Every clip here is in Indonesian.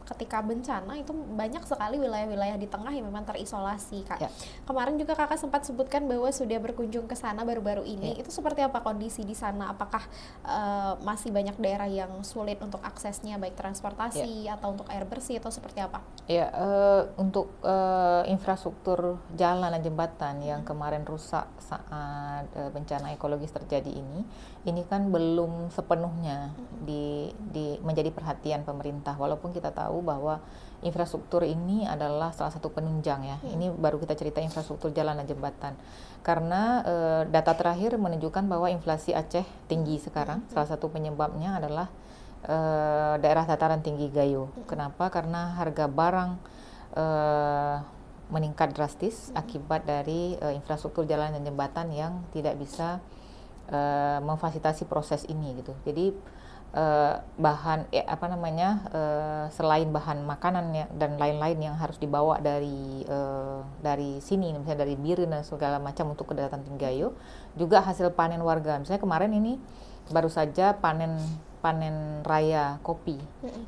ketika bencana itu banyak sekali wilayah-wilayah di tengah yang memang terisolasi, Kak. Ya, Kemarin juga Kakak sempat sebutkan bahwa sudah berkunjung ke sana baru-baru ini. ya. Itu seperti apa kondisi di sana? Apakah masih banyak daerah yang sulit untuk aksesnya, baik Ya, transportasi atau untuk air bersih atau seperti apa? ya, untuk infrastruktur jalan dan jembatan yang kemarin rusak saat bencana ekologis terjadi ini kan belum sepenuhnya menjadi perhatian pemerintah. Walaupun kita tahu bahwa infrastruktur ini adalah salah satu penunjang ya. Ini baru kita cerita infrastruktur jalan dan jembatan. Karena data terakhir menunjukkan bahwa inflasi Aceh tinggi sekarang. Salah satu penyebabnya adalah daerah dataran tinggi Gayo. Kenapa? Karena harga barang meningkat drastis akibat dari infrastruktur jalan dan jembatan yang tidak bisa memfasilitasi proses ini gitu. Jadi selain bahan makanan dan lain-lain yang harus dibawa dari sini, misalnya dari Biren dan segala macam untuk ke Dataran Tinggi Gayo, juga hasil panen warga. Misalnya kemarin ini baru saja panen raya kopi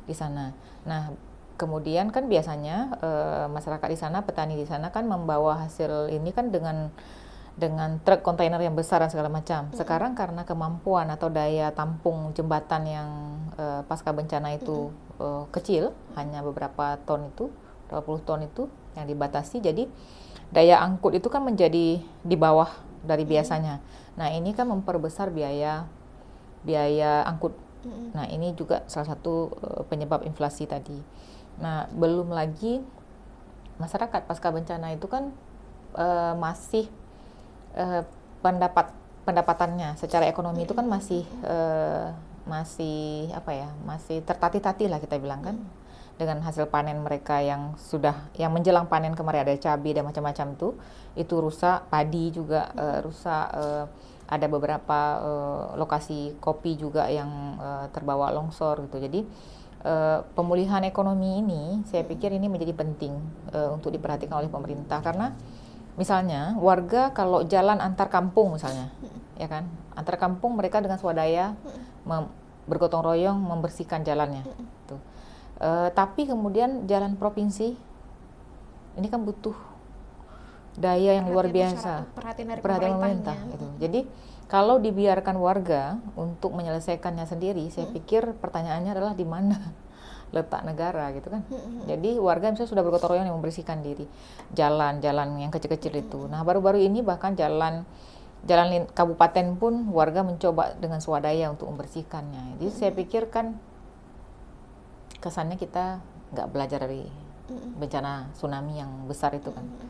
di sana. Nah, kemudian kan biasanya masyarakat di sana, petani di sana kan membawa hasil ini kan dengan truk kontainer yang besar dan segala macam. Sekarang karena kemampuan atau daya tampung jembatan yang pasca bencana itu kecil, hanya beberapa ton itu, 20 ton itu yang dibatasi, jadi daya angkut itu kan menjadi di bawah dari biasanya. Nah, ini kan memperbesar biaya angkut. Nah, ini juga salah satu penyebab inflasi tadi. Nah, belum lagi masyarakat pasca bencana itu kan masih pendapatannya secara ekonomi itu kan masih tertatih-tatih lah kita bilang kan, dengan hasil panen mereka yang menjelang panen kemarin ada cabai dan macam-macam itu rusak, padi juga rusak, ada beberapa lokasi kopi juga yang terbawa longsor gitu. Jadi pemulihan ekonomi ini saya pikir ini menjadi penting untuk diperhatikan oleh pemerintah, karena misalnya warga kalau jalan antar kampung misalnya, ya kan, antar kampung mereka dengan swadaya bergotong royong membersihkan jalannya, tuh. Tapi kemudian jalan provinsi ini kan butuh daya yang luar biasa, perhatian dari perhatian pemerintah pemerintahnya. gitu. Jadi kalau dibiarkan warga untuk menyelesaikannya sendiri, saya pikir pertanyaannya adalah di mana letak negara gitu kan. Jadi warga misalnya sudah bergotong royong yang membersihkan diri jalan-jalan yang kecil-kecil itu. Nah, baru-baru ini bahkan jalan kabupaten pun warga mencoba dengan swadaya untuk membersihkannya. Jadi saya pikir kan kesannya kita nggak belajar dari bencana tsunami yang besar itu kan.